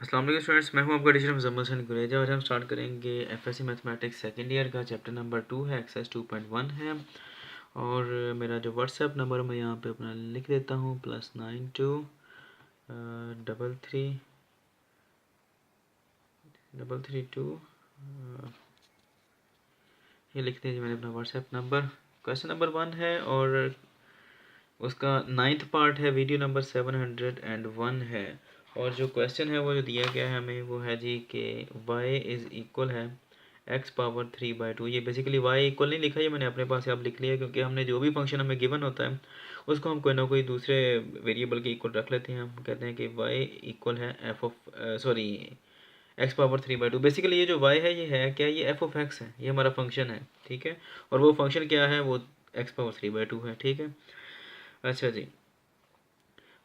अस्सलाम वालेकुम स्टूडेंट्स, मैं हूं आपका टीचर मुज़म्मिल हसन गुरेजा और हम स्टार्ट करेंगे एफएससी मैथमेटिक्स सेकेंड ईयर का चैप्टर नंबर 2 है, एक्सरसाइज 2.1 है। और मेरा जो व्हाट्सएप नंबर मैं यहाँ पे अपना लिख देता हूँ +92 ये लिख दीजिए मैंने अपना व्हाट्सएप नंबर। क्वेश्चन नंबर 1 है और उसका 9th पार्ट है, वीडियो नंबर 701 है। और जो क्वेश्चन है वो जो दिया गया है हमें वो है जी कि y इज़ इक्वल है x⁻³ ये बेसिकली y इक्वल नहीं लिखा, ये मैंने अपने पास आप लिख लिया क्योंकि हमने जो भी फंक्शन हमें गिवन होता है उसको हम कोई ना कोई दूसरे वेरिएबल के इक्वल रख लेते हैं। हम कहते हैं कि y इक्वल है x⁻³ बेसिकली ये जो y है ये है क्या, ये f(x) है, ये हमारा फंक्शन है, ठीक है। और वो फंक्शन क्या है, वो x⁻³ है, ठीक है। अच्छा जी,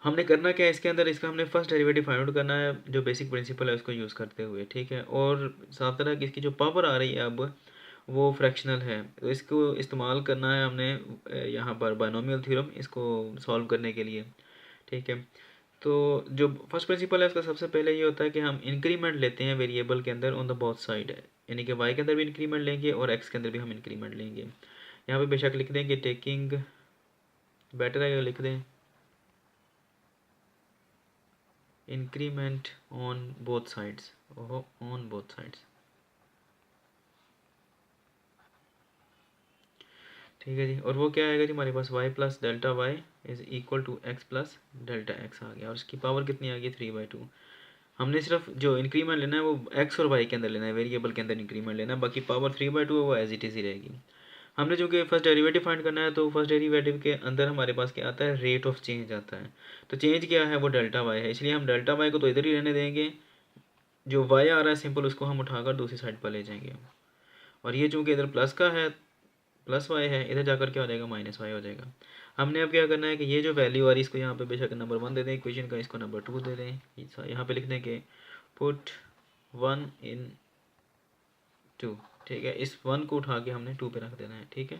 हमने करना क्या है इसके अंदर, इसका हमने फर्स्ट डेरिवेटिव फाइंड आउट करना है जो बेसिक प्रिंसिपल है उसको यूज़ करते हुए, ठीक है। और साफ तरह की इसकी जो पावर आ रही है अब वो फ्रैक्शनल है, तो इसको इस्तेमाल करना है हमने यहाँ पर बायनोमियल थ्योरम इसको सॉल्व करने के लिए, ठीक है। तो जो फर्स्ट प्रिंसिपल है उसका सबसे पहले ये होता है कि हम इंक्रीमेंट लेते हैं वेरिएबल के अंदर ऑन द बोथ साइड है, यानी कि वाई के अंदर भी इंक्रीमेंट लेंगे और एक्स के अंदर भी हम इंक्रीमेंट लेंगे। यहाँ पे बेशक लिख दें कि टेकिंग, बेटर है लिख दें increment on both sides, on both sides, ठीक है जी। और वो क्या आएगा जी हमारे पास y plus delta Y is equal to X plus delta X आ गया। और उसकी पावर कितनी आ गई 3/2। हमने सिर्फ जो इंक्रीमेंट लेना है वो x और y के अंदर लेना है, वेरिएबल के अंदर इंक्रीमेंट लेना है, बाकी पावर 3/2 है वो एज इट इज़ ही रहेगी। हमने जो कि फर्स्ट डेरिवेटिव फाइंड करना है तो फर्स्ट डेरिवेटिव के अंदर हमारे पास क्या आता है, रेट ऑफ चेंज आता है। तो चेंज क्या है, वो डेल्टा वाई है, इसलिए हम डेल्टा वाई को तो इधर ही रहने देंगे, जो वाई आ रहा है सिंपल उसको हम उठाकर दूसरी साइड पर ले जाएंगे। और ये चूँकि इधर प्लस का है, प्लस वाई है, इधर जाकर क्या हो जाएगा, माइनस वाई हो जाएगा। हमने अब क्या करना है कि ये जो वैल्यू आ रही है इसको यहाँ पे बेशक नंबर 1 दे दें इक्वेशन का, इसको नंबर 2 दे दें, यहाँ पे लिख दें कि पुट 1 इन 2, ठीक है। इस 1 को उठा के हमने 2 पे रख देना है, ठीक है।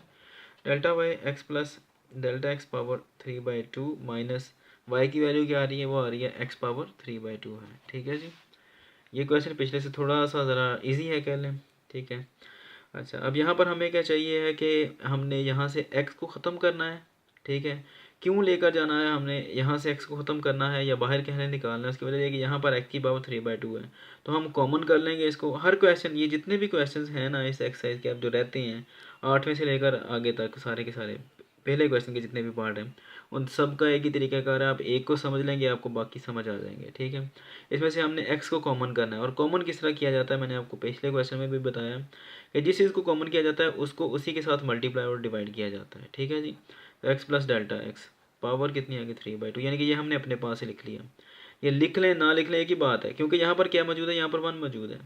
Delta y x plus delta x power 3/2 minus y की वैल्यू क्या आ रही है, वो आ रही है एक्स पावर 3/2 है, ठीक है जी। ये क्वेश्चन पिछले से थोड़ा सा ज़रा इजी है कह लें, ठीक है। अच्छा, अब यहाँ पर हमें क्या चाहिए है कि हमने यहाँ से x को ख़त्म करना है, ठीक है। क्यों लेकर जाना है, हमने यहाँ से x को ख़त्म करना है या बाहर कहने निकालना है, उसकी वजह यह कि यहाँ पर x की पावर 3/2 है, तो हम कॉमन कर लेंगे इसको। हर क्वेश्चन, ये जितने भी क्वेश्चन हैं ना इस एक्सरसाइज के, अब जो रहते हैं 8वें से लेकर आगे तक सारे के सारे पहले क्वेश्चन के जितने भी पार्ट हैं उन सब का एक ही तरीकाकार है, आप एक को समझ लेंगे आपको बाकी समझ आ जाएंगे, ठीक है। इसमें से हमने x को कॉमन करना है, और कॉमन किस तरह किया जाता है मैंने आपको पिछले क्वेश्चन में भी बताया कि जिस चीज़ को कॉमन किया जाता है उसको उसी के साथ मल्टीप्लाई और डिवाइड किया जाता है, ठीक है जी। तो x plus delta x power कितनी आ गई 3/2, यानी कि ये हमने अपने पास से लिख लिया। ये लिख लें ना लिख लें एक ही बात है, क्योंकि यहाँ पर क्या मौजूद है, यहाँ पर 1 मौजूद है,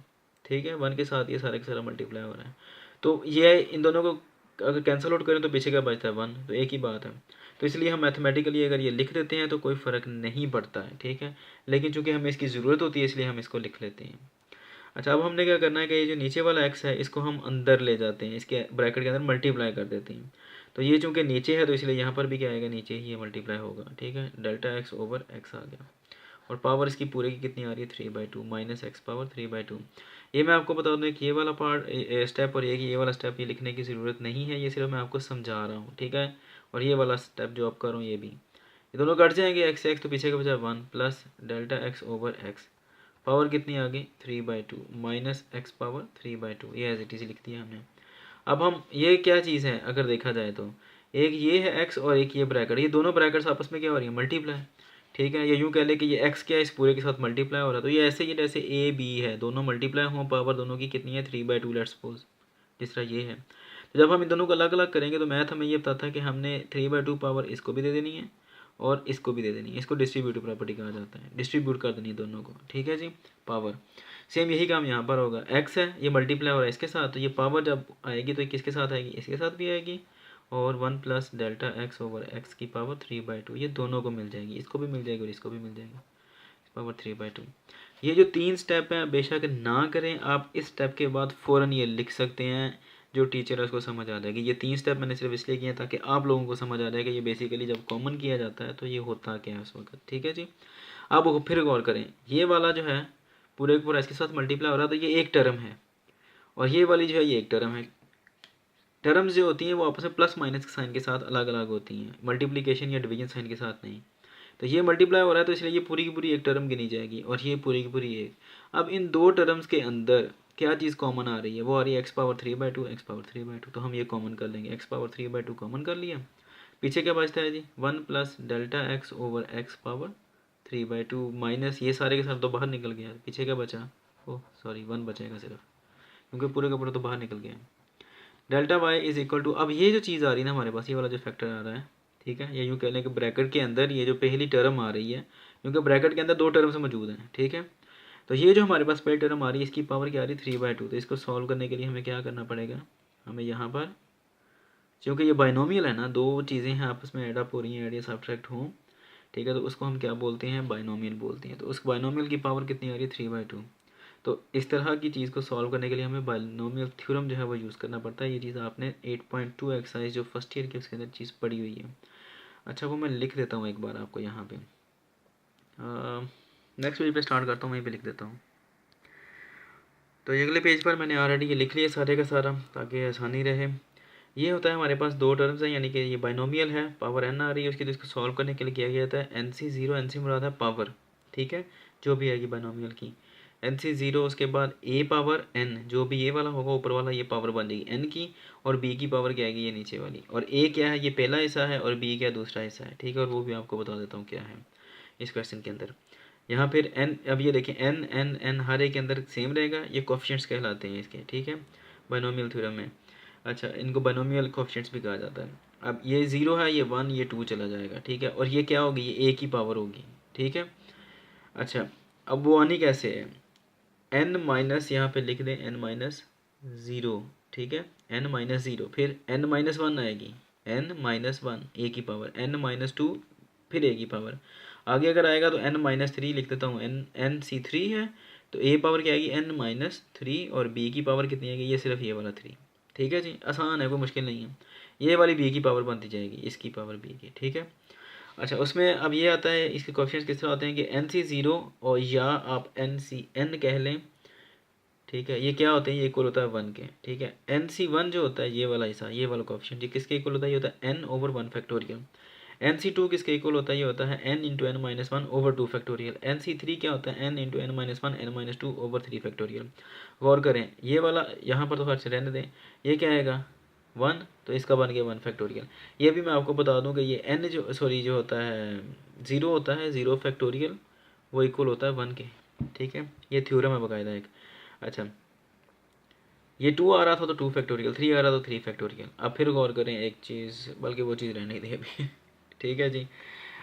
ठीक है। 1 के साथ ये सारा का सारा मल्टीप्लाई हो रहा है, तो ये इन दोनों को अगर कैंसिल आउट करें तो पीछे का बचता है 1, तो एक ही बात है। तो इसलिए हम मैथमेटिकली अगर ये लिख देते हैं तो कोई फ़र्क नहीं पड़ता है, ठीक है। लेकिन चूंकि हमें इसकी ज़रूरत होती है इसलिए हम इसको लिख लेते हैं। अच्छा, अब हमने क्या करना है कि ये जो नीचे वाला x है इसको हम अंदर ले जाते हैं, इसके ब्रैकेट के अंदर मल्टीप्लाई कर देते हैं। तो ये चूंकि नीचे है तो इसलिए यहाँ पर भी क्या आएगा, नीचे ही ये मल्टीप्लाई होगा, ठीक है। डेल्टा एक्स ओवर एक्स आ गया, और पावर इसकी पूरे की कितनी आ रही है 3/2 माइनस एक्स पावर 3/2। ये मैं आपको बता दूँ कि ये वाला पार्ट स्टेप और ये वाला स्टेप ये लिखने की ज़रूरत नहीं है, ये सिर्फ मैं आपको समझा रहा हूँ, ठीक है। और ये वाला स्टेप जो आप कर रहा हूँ ये दोनों कट जाएंगे, एक्स से एक्स तो पीछे का बचा 1 plus delta x over x power कितनी आ गई 3/2 माइनस एक्स पावर 3/2, ये एज इट इज़ लिख दिया हमने। अब हम ये क्या चीज़ है अगर देखा जाए तो एक ये है x और एक ये ब्रैकेट, ये दोनों ब्रैकेट्स आपस में क्या हो रही है, मल्टीप्लाई, ठीक है। ये यूँ कह ले कि ये x क्या है, इस पूरे के साथ मल्टीप्लाई हो रहा है, तो ये ऐसे ही जैसे a b है, दोनों मल्टीप्लाई हो, पावर दोनों की कितनी है 3/2 लेट्स सपोज, जिस तरह ये है। तो जब हम इन दोनों को अलग अलग करेंगे तो मैथ हमें ये बताता है कि हमने 3/2 पावर इसको भी दे देनी है और इसको भी दे देनी है, इसको डिस्ट्रीब्यूटिव प्रॉपर्टी कहा जाता है, डिस्ट्रीब्यूट कर देनी है दोनों को, ठीक है जी। पावर सेम यही काम यहाँ पर होगा, x है ये मल्टीप्लाई हो रहा है इसके साथ, तो ये पावर जब आएगी तो किसके साथ आएगी, इसके साथ भी आएगी, और 1 plus delta x over x की पावर 3/2 ये दोनों को मिल जाएगी, इसको भी मिल जाएगी और इसको भी मिल जाएगी, पावर 3/2। ये जो 3 स्टेप हैं बेशक ना करें, आप इस स्टेप के बाद फ़ौरन ये लिख सकते हैं, जो टीचर है उसको समझ आ जाएगी। ये 3 स्टेप मैंने सिर्फ इसलिए किए ताकि आप लोगों को समझ आ जाए कि ये बेसिकली जब कॉमन किया जाता है तो ये होता क्या है उस वक्त, ठीक है जी। अब फिर गौर करें, ये वाला जो है पूरे का पूरा इसके साथ मल्टीप्लाई हो रहा है, तो ये एक टर्म है और ये वाली जो है ये एक टर्म है। टर्म्स जो होती हैं वो आपस में प्लस माइनस के साइन के साथ अलग अलग होती हैं, मल्टीप्लिकेशन या डिवीजन साइन के साथ नहीं। तो ये मल्टीप्लाई हो रहा है तो इसलिए ये पूरी की पूरी एक टर्म गिनी जाएगी और ये पूरी की पूरी एक। अब इन दो टर्म्स के अंदर क्या चीज़ कॉमन आ रही है, वो आ रही है एक्स पावर 3/2 एक्स पावर 3/2। तो हम ये कॉमन कर लेंगे, एक्स पावर 3/2 कॉमन कर लिया। पीछे क्या बचता है जी, 1 plus delta x over x power 3/2 minus ये सारे के साथ तो बाहर निकल गया, पीछे क्या बचा, ओह सॉरी 1 बचेगा सिर्फ, क्योंकि पूरे का पूरा तो बाहर निकल गया। Delta Y is equal to, अब ये जो चीज़ आ रही है ना हमारे पास, ये वाला जो फैक्टर आ रहा है, ठीक है, या यूँ कह लें कि ब्रैकेट के अंदर ये जो पहली टर्म आ रही है, क्योंकि ब्रैकेट के अंदर दो टर्म्स मौजूद हैं, ठीक है, तो ये जो हमारे पास पहली टर्म आ रही है इसकी पावर क्या आ रही है 3/2। तो इसको सॉल्व करने के लिए हमें क्या करना पड़ेगा, हमें यहाँ पर, क्योंकि ये बाइनोमियल है ना, दो चीज़ें हैं आपस में ऐड अप हो रही हैं, ऐड या सब्ट्रैक्ट हों, ठीक है, तो उसको हम क्या बोलते हैं, बाइनोमियल बोलते हैं। तो उस बाइनोमियल की पावर कितनी आ रही है 3/2। तो इस तरह की चीज़ को सॉल्व करने के लिए हमें बाइनोमियल थ्योरम जो है वो यूज़ करना पड़ता है। ये चीज़ आपने 8.2 एक्सरसाइज जो फर्स्ट ईयर की उसके अंदर चीज़ पड़ी हुई है। अच्छा वो मैं लिख देता हूँ एक बार आपको यहाँ पे, नेक्स्ट पेज पे स्टार्ट करता हूँ, वहीं पे लिख देता हूँ। तो ये अगले पेज पर मैंने ऑलरेडी ये लिख लिया सारे का सारा, ताकि आसानी रहे। ये होता है हमारे पास दो टर्म्स हैं, यानी कि ये बाइनोमियल है, पावर n आ रही है उसकी, तो इसको सॉल्व करने के लिए किया गया था NC0, NC मुराद है पावर, ठीक है, जो भी आएगी बाइनोमियल की NC0, उसके बाद a पावर n, जो भी ये वाला होगा ऊपर वाला ये पावर बन जाएगी n की, और b की पावर क्या आएगी ये नीचे वाली, और a क्या है ये पहला हिस्सा है और b क्या दूसरा हिस्सा है, ठीक है, और वो भी आपको बता देता हूँ क्या है इस क्वेश्चन के अंदर। यहाँ फिर n, अब ये देखें n n n हर एक के अंदर सेम रहेगा, ये कोफिशिएंट्स कहलाते हैं इसके, ठीक है, बाइनोमियल थ्योरम में। अच्छा इनको बाइनोमियल कोफिशिएंट्स भी कहा जाता है। अब ये 0 है, ये 1, ये 2 चला जाएगा, ठीक है, और ये क्या होगी, ये a की पावर होगी, ठीक है। अच्छा अब वो आनी कैसे है, n माइनस, यहाँ पे लिख दें n-0, ठीक है, n-0, फिर n-1 आएगी, n-1 a की पावर, n-2 फिर a की पावर, आगे अगर आएगा तो n-3 लिख देता हूँ, n-3 है, तो a पावर क्या आएगी n-3, और b की पावर कितनी आएगी, ये सिर्फ ये वाला 3, ठीक है जी, आसान है, कोई मुश्किल नहीं है। ये वाली b की पावर बनती जाएगी, इसकी पावर b की, ठीक है। अच्छा उसमें अब ये आता है, इसके कोएफिशिएंट्स किस तरह होते हैं कि NC0 और या आप NCn कह लें, ठीक है, ये क्या होते हैं, ये इक्वल होता है 1 के, ठीक है। NC1 जो होता है ये वाला हिस्सा, ये वाला कोएफिशिएंट, ये किसके इक्वल होता है, ये होता है n/1 फैक्टोरियल। NC2 किसके इक्वल होता है, ये होता है n × n-1/2 फैक्टोरियल। NC3 क्या होता है n × n-1 n-2/3 फैक्टोरियल। गौर करें ये वाला यहाँ पर तो खर्च रहने दें, ये क्या आएगा 1, तो इसका बन गया 1 फैक्टोरियल। ये भी मैं आपको बता दूं कि ये n जो जो होता है 0 होता है, 0 फैक्टोरियल वो इक्वल होता है 1 के, ठीक है, ये थ्योरम है बाकायदा एक। अच्छा ये 2 आ रहा था तो 2 फैक्टोरियल, 3 आ रहा था तो 3 फैक्टोरियल। अब फिर गौर करें एक चीज़, बल्कि वो चीज़ रहने दी अभी ठीक है जी।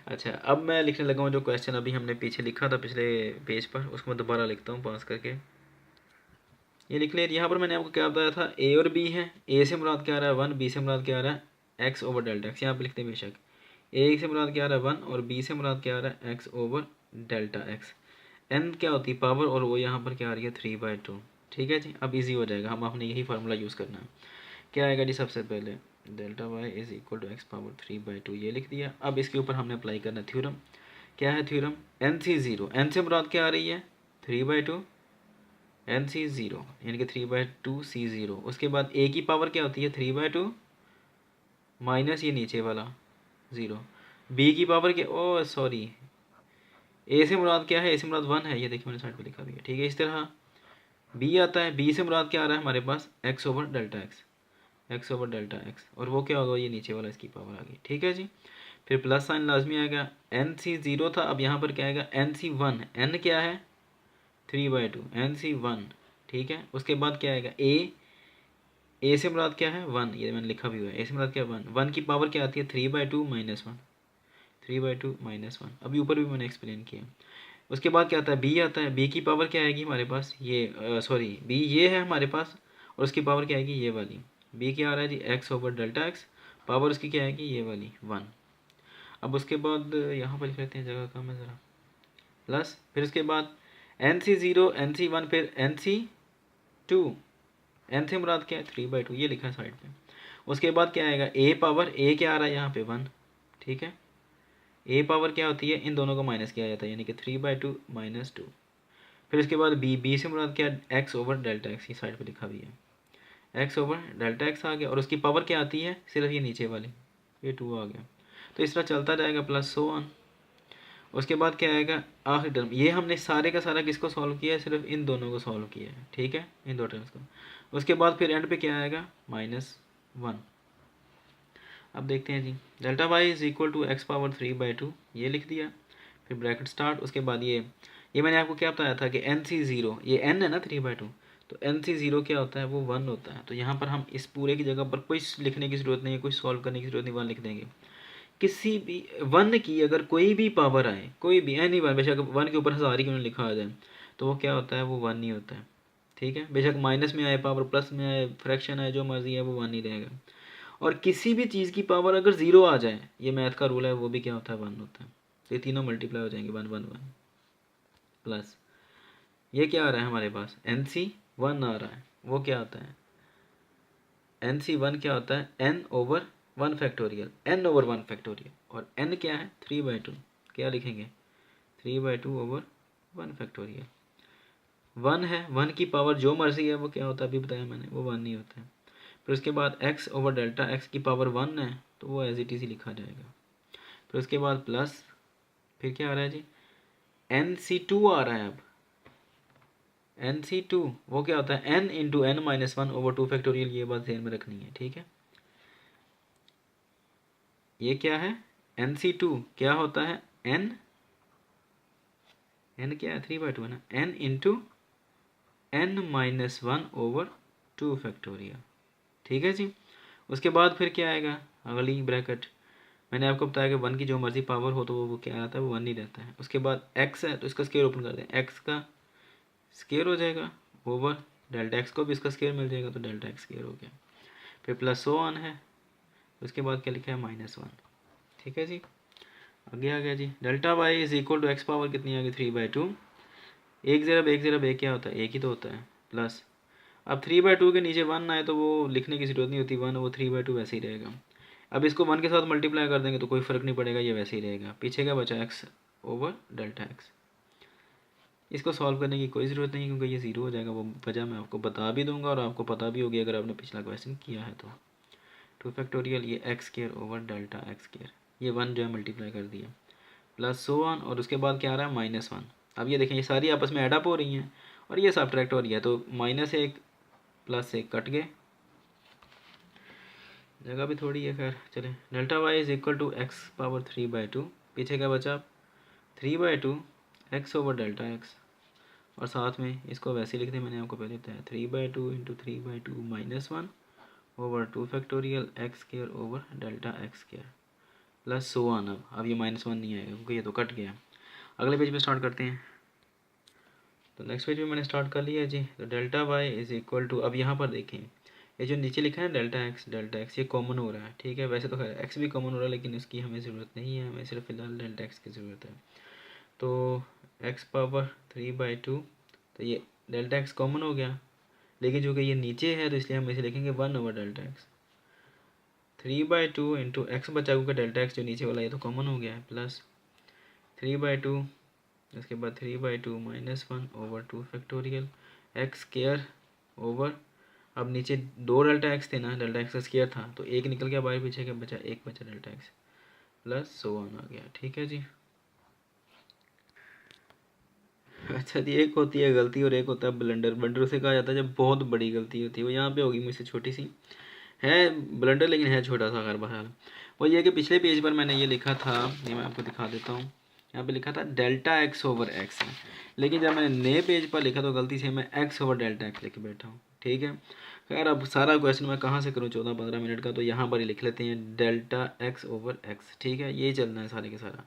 अच्छा अब मैं लिखने लगा हूँ जो क्वेश्चन अभी हमने पीछे लिखा था पिछले पेज पर, उसको मैं दोबारा लिखता हूँ पास करके, ये लिख लिया। यहाँ पर मैंने आपको क्या बताया था, a और b है, a से मुराद क्या आ रहा है 1, b से मुराद क्या आ रहा है x/Δx, यहाँ पर लिखते हैं बेशक a से मुराद क्या आ रहा है 1 और b से मुराद क्या आ रहा है x/Δx। n क्या होती है पावर, और वो यहाँ पर क्या आ रही है 3/2, ठीक है जी। अब इजी हो जाएगा, हम आपने यही फार्मूला यूज़ करना है। क्या आएगा जी, सबसे पहले delta Y is equal to x power 3/2, ये लिख दिया। अब इसके ऊपर हमने अप्लाई करना है थ्योरम। क्या है थ्योरम, NC0, n से मुराद क्या आ रही है 3/2, NC0 यानी कि 3/2 C0। उसके बाद a की पावर क्या होती है 3/2 माइनस ये नीचे वाला 0, b की पावर क्या, ओ सॉरी a से मुराद क्या है, a से मुराद 1 है, ये देखिए मैंने साइड पे लिखा भी है, ठीक है। इस तरह b आता है, b से मुराद क्या आ रहा है हमारे पास x/Δx, x/Δx, और वो क्या होगा, ये नीचे वाला इसकी पावर आ गई, ठीक है जी। फिर प्लस साइन लाजमी आएगा, NC0 था, अब यहाँ पर क्या आएगा NC1, n क्या है 3/2, NC1, ठीक है। उसके बाद क्या आएगा a से मुराद क्या है 1, ये मैंने लिखा भी हुआ है, a से मुराद क्या है 1 की पावर क्या आती है 3/2 -1, 3/2 -1, अभी ऊपर भी मैंने एक्सप्लेन किया। उसके बाद क्या आता है b आता है, b की पावर क्या आएगी हमारे पास, ये सॉरी b ये है हमारे पास, और उसकी पावर क्या आएगी ये वाली, b क्या आ रहा है जी x/Δx, पावर उसकी क्या आएगी ये वाली 1। अब उसके बाद यहाँ पर लिख लेते हैं, जगह कम है ज़रा, प्लस, फिर उसके बाद NC0, NC1, फिर NC2, n से मुराद क्या है 3/2, ये लिखा है साइड पे। उसके बाद क्या आएगा a पावर, a क्या आ रहा है यहाँ पे 1, ठीक है, a पावर क्या होती है, इन दोनों को माइनस किया जाता है, यानी कि 3/2 -2, फिर इसके बाद बी से मुराद क्या, एक्स ओवर डेल्टा एक्स, ये साइड पे लिखा भी है, एक्स ओवर डेल्टा एक्स आ गया, और उसकी पावर क्या आती है, सिर्फ ये नीचे वाली, ये 2 आ गया। तो इस तरह चलता जाएगा प्लस सो ऑन। उसके बाद क्या आएगा आखिरी टर्म, ये हमने सारे का सारा किसको सॉल्व किया है, सिर्फ इन दोनों को सॉल्व किया है, ठीक है, इन दो टर्म्स को। उसके बाद फिर एंड पे क्या आएगा, -1। अब देखते हैं जी, delta Y is equal to x power 3/2, ये लिख दिया, फिर ब्रैकेट स्टार्ट। उसके बाद ये मैंने आपको क्या बताया था कि एन सी ज़ीरो, ये एन है ना 3/2, तो एन सी ज़ीरो क्या होता है, वो 1 होता है। तो यहाँ पर हम इस पूरे की जगह पर कोई लिखने की ज़रूरत नहीं है, कोई सॉल्व करने की ज़रूरत नहीं, 1 लिख देंगे। किसी भी 1 की अगर कोई भी पावर आए, कोई भी एनी 1, बेशक 1 के ऊपर 1000 ही क्यों लिखा आ जाए, तो वो क्या होता है, वो 1 ही होता है, ठीक है। बेशक माइनस में आए पावर, प्लस में आए, फ्रैक्शन आए, जो मर्जी है, वो 1 ही रहेगा। और किसी भी चीज़ की पावर अगर 0 आ जाए, ये मैथ का रूल है, वो भी क्या होता है, 1 होता है। तो ये तीनों मल्टीप्लाई हो जाएंगे, 1 1 1 प्लस ये क्या आ रहा है हमारे पास, एन सी 1 आ रहा है, वो क्या आता है, एन सी 1 क्या होता है, n over 1 factorial, n over 1 factorial, और n क्या है 3/2, क्या लिखेंगे 3/2 ओवर 1 फैक्टोरियल। 1 है, 1 की पावर जो मर्जी है वो क्या होता है, अभी बताया मैंने, वो 1 नहीं होता है। फिर उसके बाद x ओवर डेल्टा x की पावर 1 है, तो वो एज इट इज ही लिखा जाएगा। फिर उसके बाद प्लस, फिर क्या आ रहा है जी, NC2 आ रहा है। अब NC2 वो क्या होता है, n into n minus 1 over 2 factorial, ये बात ध्यान में रखनी है, ठीक है। ये क्या है, NC2 क्या होता है, n क्या है 3/2 है ना, n into n minus 1 over 2 factorial, ठीक है जी। उसके बाद फिर क्या आएगा, अगली ब्रैकेट, मैंने आपको बताया कि 1 की जो मर्जी पावर हो तो वो क्या आता है, वो 1 ही रहता है। उसके बाद x है, तो इसका स्केयर ओपन कर दें, x का स्केयर हो जाएगा ओवर डेल्टा x को भी इसका स्केयर मिल जाएगा, तो डेल्टा x स्केयर हो गया। फिर प्लस सो ऑन है, उसके बाद क्या लिखा है, -1, ठीक है जी। आगे आ गया जी, delta Y is equal to x power कितनी आ गई, 3/2, एक ज़रा एक क्या होता है, एक ही तो होता है, प्लस अब 3/2 के नीचे 1 आए तो वो लिखने की ज़रूरत नहीं होती, 1 वो 3/2 वैसे ही रहेगा। अब इसको 1 के साथ मल्टीप्लाई कर देंगे तो कोई फ़र्क नहीं पड़ेगा, ये वैसे ही रहेगा। पीछे क्या बचा, x ओवर डेल्टा x। इसको सॉल्व करने की कोई ज़रूरत नहीं, क्योंकि ये 0 हो जाएगा, वो वजह मैं आपको बता भी दूंगा और आपको पता भी होगी अगर आपने पिछला क्वेश्चन किया है तो। 2 फैक्टोरियल, ये x square over delta x square, ये 1 जो है मल्टीप्लाई कर दिया, प्लस सो ऑन, और उसके बाद क्या आ रहा है, -1। अब ये देखें, ये सारी आपस में एडअप हो रही हैं और ये सब्ट्रैक्ट हो रही है, तो -1 +1 कट गए, जगह भी थोड़ी है, खैर चले। Delta Y is equal to x power 3/2, पीछे क्या बचा, 3/2 एक्स ओवर डेल्टा एक्स, और साथ में इसको वैसे लिख दें, मैंने आपको पहले बताया 3/2 into 3/2 -1 over 2 factorial x square over delta x square, plus so on. अब ये -1 नहीं आएगा क्योंकि ये तो कट गया। अगले पेज पे स्टार्ट करते हैं, तो नेक्स्ट पेज पे मैंने स्टार्ट कर लिया जी। तो delta Y is equal to, अब यहाँ पर देखें, ये जो नीचे लिखा है डेल्टा एक्स, ये कॉमन हो रहा है, ठीक है। वैसे तो खैर एक्स भी कॉमन हो रहा है, लेकिन इसकी हमें ज़रूरत नहीं है, हमें सिर्फ फिलहाल डेल्टा एक्स की ज़रूरत है। तो एक्स पावर 3/2, तो ये डेल्टा एक्स कॉमन हो गया, लेकिन जो कि ये नीचे है तो इसलिए हम इसे लिखेंगे 1 over delta x. 3/2 into x बचा, क्योंकि डेल्टा एक्स जो नीचे वाला ये तो कॉमन हो गया है, प्लस 3/2, उसके बाद 3/2 -1 over 2 factorial x square over, अब नीचे 2 डेल्टा एक्स थे ना, डेल्टा एक्स का स्क्वायर था, तो एक निकल गया बाहर, पीछे क्या बचा, एक बचा delta X, plus so on आ गया, ठीक है जी। अच्छा जी, एक होती है गलती और एक होता है ब्लंडर। ब्लंडर उसे कहा जाता है जब बहुत बड़ी गलती होती है, वो यहाँ पे होगी मुझसे छोटी सी है ब्लंडर, लेकिन है छोटा सा। खैर बहरहाल वो ये कि पिछले पेज पर मैंने ये लिखा था, ये मैं आपको दिखा देता हूँ, यहाँ पे लिखा था डेल्टा एक्स ओवर एक्स है, लेकिन जब मैंने नए पेज पर लिखा तो गलती से मैं एक्स ओवर डेल्टा एक्स लिख बैठा हूँ, ठीक है। खैर अब सारा क्वेश्चन मैं कहाँ से करूँ 14-15 मिनट का, तो यहाँ पर ही लिख लेते हैं डेल्टा एक्स ओवर एक्स, ठीक है। यही चलना है सारे के सारा,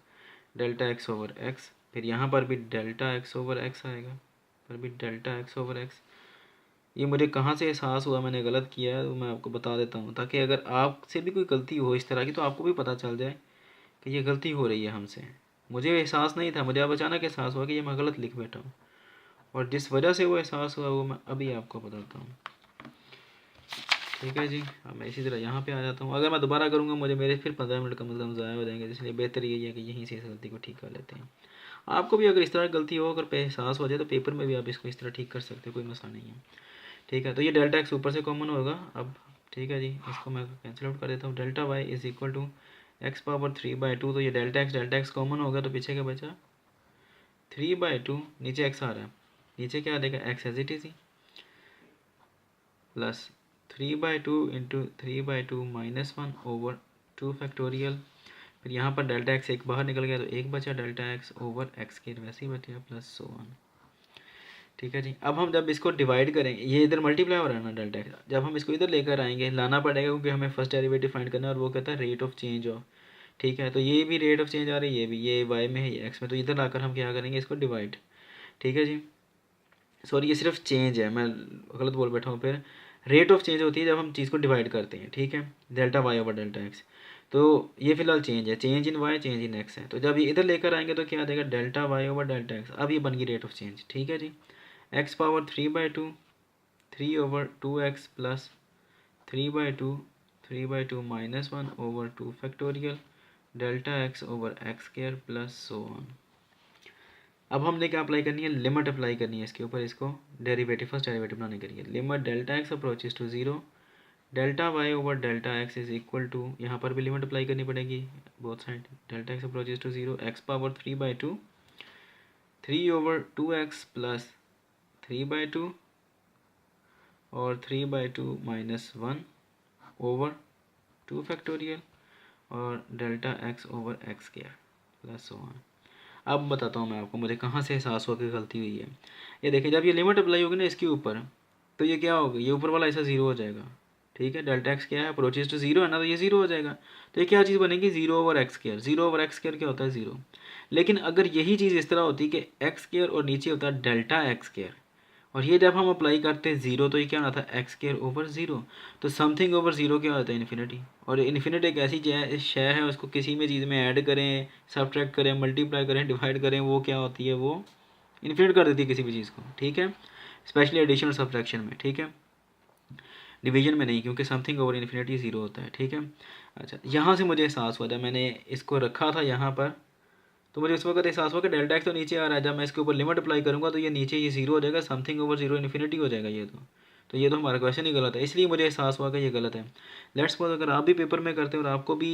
डेल्टा एक्स ओवर एक्स, फिर यहाँ पर भी डेल्टा एक्स ओवर एक्स आएगा, पर भी डेल्टा एक्स ओवर एक्स। ये मुझे कहाँ से एहसास हुआ मैंने गलत किया है, तो मैं आपको बता देता हूँ, ताकि अगर आपसे भी कोई गलती हो इस तरह की तो आपको भी पता चल जाए कि ये गलती हो रही है हमसे। मुझे एहसास नहीं था, मुझे अब अचानक एहसास हुआ कि ये मैं गलत लिख बैठा हूँ, और जिस वजह से वो एहसास हुआ वो मैं अभी आपको बताता हूँ, ठीक है जी। अब मैं इसी तरह यहाँ पे आ जाता हूँ, अगर मैं दोबारा करूँगा मुझे मेरे फिर 15 मिनट कम से कम ज़ाया हो जाएंगे, इसलिए बेहतर यही है कि यहीं से इस गलती को ठीक कर लेते हैं। आपको भी अगर इस तरह गलती हो, अगर पे एहसास हो जाए तो पेपर में भी आप इसको इस तरह ठीक कर सकते हो, कोई मसला नहीं है। ठीक है, तो ये डेल्टा एक्स ऊपर से कॉमन होगा अब। ठीक है जी, इसको मैं कैंसिल आउट कर देता हूँ। Delta Y is equal to x power 3/2, तो ये डेल्टा एक्स कॉमन होगा तो पीछे क्या बचा 3/2, नीचे एक्स आ रहा है, नीचे क्या आ जाएगा एक्स एज इट इज ही, प्लस 3/2 इंटू 3/2 -1 ओवर 2 फैक्टोरियल। फिर यहाँ पर डेल्टा एक्स एक बाहर निकल गया तो एक बचा, डेल्टा एक्स ओवर एक्स के वैसे ही बचा, प्लस सो ऑन। ठीक है जी, अब हम जब इसको डिवाइड करेंगे, ये इधर मल्टीप्लाई हो रहा है ना डेल्टा एक्स, जब हम इसको इधर लेकर आएंगे लाना पड़ेगा क्योंकि हमें फर्स्ट डेरिवेटिव फाइंड करना है, और वो कहता है रेट ऑफ चेंज ऑफ। ठीक है, तो ये भी रेट ऑफ चेंज आ रही है, ये भी, ये वाई में है ये एक्स में, तो इधर लाकर हम क्या करेंगे इसको डिवाइड। ठीक है जी, सॉरी ये सिर्फ चेंज है, मैं गलत बोल बैठा हूँ। फिर रेट ऑफ चेंज होती है जब हम चीज़ को डिवाइड करते हैं। ठीक है, delta Y over delta x, तो ये फिलहाल चेंज है, change in y change in x है, तो जब ये इधर लेकर आएंगे तो क्या आ जाएगा delta Y over delta X, अब ये बन गई रेट ऑफ चेंज। ठीक है जी, X power 3/2 3 over 2x plus 3/2 3/2 -1 over 2 factorial delta x over x square plus so on. अब हमने क्या अप्लाई करनी है, लिमिट अप्लाई करनी है इसके ऊपर, इसको डेरिवेटिव फर्स्ट डेरिवेटिव बनाने के लिए limit delta x approaches to 0 delta Y over delta x is equal to, यहाँ पर भी लिमिट अप्लाई करनी पड़ेगी both side, delta x approaches to 0 x power 3/2 3 over 2x plus 3/2 और 3/2 -1 ओवर 2 फैक्टोरियल और delta x over x square plus one. अब बताता हूँ मैं आपको मुझे कहाँ से एहसास हुआ कि गलती हुई है। ये देखिए, जब ये लिमिट अप्लाई होगी ना इसके ऊपर, तो ये क्या होगा, ये ऊपर वाला ऐसा ज़ीरो हो जाएगा। ठीक है, डेल्टा एक्स क्या है, अप्रोचेस टू जीरो है ना, तो ये ज़ीरो हो जाएगा। तो ये क्या चीज़ बनेगी, zero over x square. Zero over x square क्या होता है, ज़ीरो। लेकिन अगर यही चीज़ इस तरह होती कि एक्स स्क्वायर और नीचे होता है डेल्टा एक्स स्क्वायर, और ये जब हम अप्लाई करते हैं ज़ीरो, तो ये क्या होता है एक्स स्क्वायर ओवर ज़ीरो। तो समथिंग ओवर ज़ीरो क्या होता है, इन्फिनिटी। और इन्फिनिटी एक ऐसी शय है, उसको किसी में चीज़ में ऐड करें, सब्ट्रैक्ट करें, मल्टीप्लाई करें, डिवाइड करें, वो क्या होती है, वो इन्फिनिट कर देती है किसी भी चीज़ को। ठीक है, स्पेशली एडिशन और सब्ट्रैक्शन में। ठीक है, डिवीजन में नहीं, क्योंकि समथिंग ओवर इन्फिनिटी ज़ीरो होता है। ठीक है, अच्छा यहाँ से मुझे एहसास हुआ, जब मैंने इसको रखा था यहाँ पर, तो मुझे उस वक्त एहसास हुआ कि डेल्टा एक्स तो नीचे आ रहा है, जब मैं इसके ऊपर लिमिट अप्लाई करूँगा तो ये नीचे ये जीरो हो जाएगा, समथिंग ओवर जीरो इन्फिनिटी हो जाएगा ये तो ये तो हमारा क्वेश्चन ही गलत है, इसलिए मुझे एहसास हुआ कि ये गलत है। लेट्स सपोज अगर आप भी पेपर में करते हो और आपको भी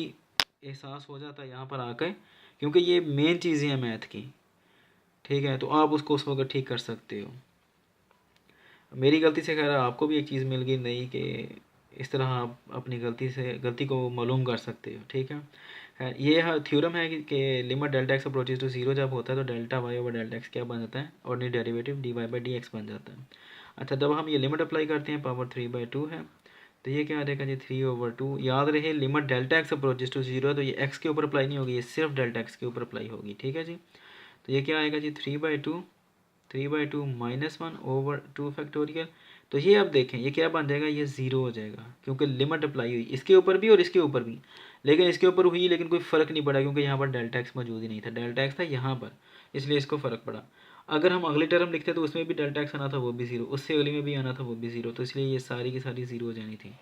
एहसास हो जाता है यहाँ पर आकर, क्योंकि ये मेन चीज़ें हैं मैथ की। ठीक है, तो आप उसको उस वक्त ठीक कर सकते हो। मेरी गलती से खैर आपको भी एक चीज़ मिल गई नहीं कि इस तरह आप अपनी गलती को मालूम कर सकते हो। ठीक है, ये थ्योरम है कि limit delta x approaches to zero जब होता है तो delta Y over delta x क्या बन जाता है, ordinary derivative d y by d x बन जाता है। अच्छा, जब हम ये लिमिट अप्लाई करते हैं, पावर 3/2 है, तो ये क्या आ जाएगा जी 3/2। याद रहे limit delta x approaches to zero है, तो ये एक्स के ऊपर अप्लाई नहीं होगी, ये सिर्फ डेल्टा एक्स के ऊपर अप्लाई होगी। ठीक है जी, तो ये क्या आएगा जी 3/2 -1 ओवर 2 फैक्टोरियल। तो ये अब देखें ये क्या बन जाएगा, ये ज़ीरो हो जाएगा, क्योंकि लिमिट अप्लाई हुई इसके ऊपर भी और इसके ऊपर भी। लेकिन इसके ऊपर हुई, लेकिन कोई फ़र्क नहीं पड़ा क्योंकि यहाँ पर डेल्टा एक्स मौजूद ही नहीं था, डेल्टा एक्स था यहाँ पर, इसलिए इसको फ़र्क पड़ा। अगर हम अगली टर्म लिखते तो उसमें भी डेल्टा एक्स आना था, वो भी ज़ीरो, उससे अगली में भी आना था, वो भी ज़ीरो, तो इसलिए ये सारी की सारी ज़ीरो हो जानी थी।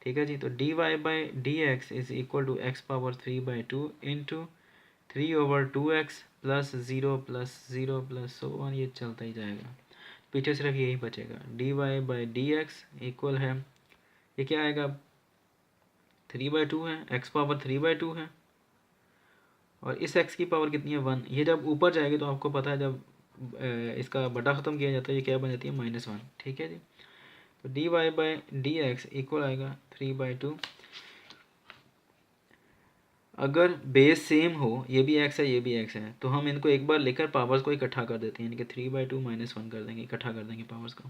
ठीक है जी, तो d y by d x is equal to x power 3/2 into 3/2x plus zero plus so one, ये चलता ही जाएगा, पीछे सिर्फ यही बचेगा। D y by d x equal है, ये क्या आएगा 3/2 है, एक्स पावर 3/2 है, और इस एक्स की पावर कितनी है 1। ये जब ऊपर जाएगी तो आपको पता है जब इसका बटा ख़त्म किया जाता है, ये क्या बन जाती है -1। ठीक है जी, तो d y by d x equal आएगा 3/2। अगर बेस सेम हो, ये भी एक्स है ये भी एक्स है, तो हम इनको एक बार लेकर पावर्स को इकट्ठा कर देते हैं, यानी कि 3/2 -1 कर देंगे, इकट्ठा कर देंगे पावर्स को।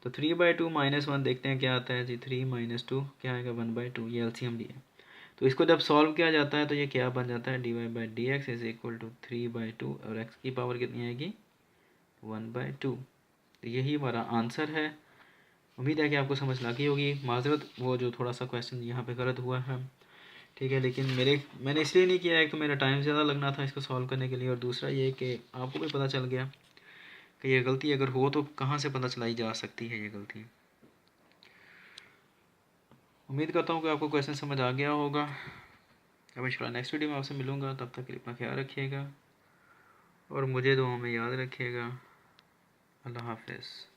तो 3/2 -1 देखते हैं क्या आता है जी, 3 - 2 क्या आएगा 1/2, ये एलसीएम लिया। तो इसको जब सॉल्व किया जाता है तो ये क्या बन जाता है, d y by d x is equal to 3/2 और एक्स की पावर कितनी आएगी 1/2। तो यही हमारा आंसर है। उम्मीद है कि आपको समझ लगी होगी। माजरत वो जो थोड़ा सा क्वेश्चन यहाँ पे गलत हुआ है, ठीक है, लेकिन मैंने इसलिए नहीं किया, एक तो मेरा टाइम ज़्यादा लगना था इसको सॉल्व करने के लिए, और दूसरा ये कि आपको भी पता चल गया कि ये गलती अगर हो तो कहाँ से पता चलाई जा सकती है ये गलती। उम्मीद करता हूँ कि आपको क्वेश्चन समझ आ गया होगा। अब इंशाल्लाह नेक्स्ट वीडियो में आपसे मिलूँगा, तब तक के लिए अपना ख्याल रखिएगा। और मुझे दुआओं में याद रखिएगा। अल्लाह हाफ़िज़।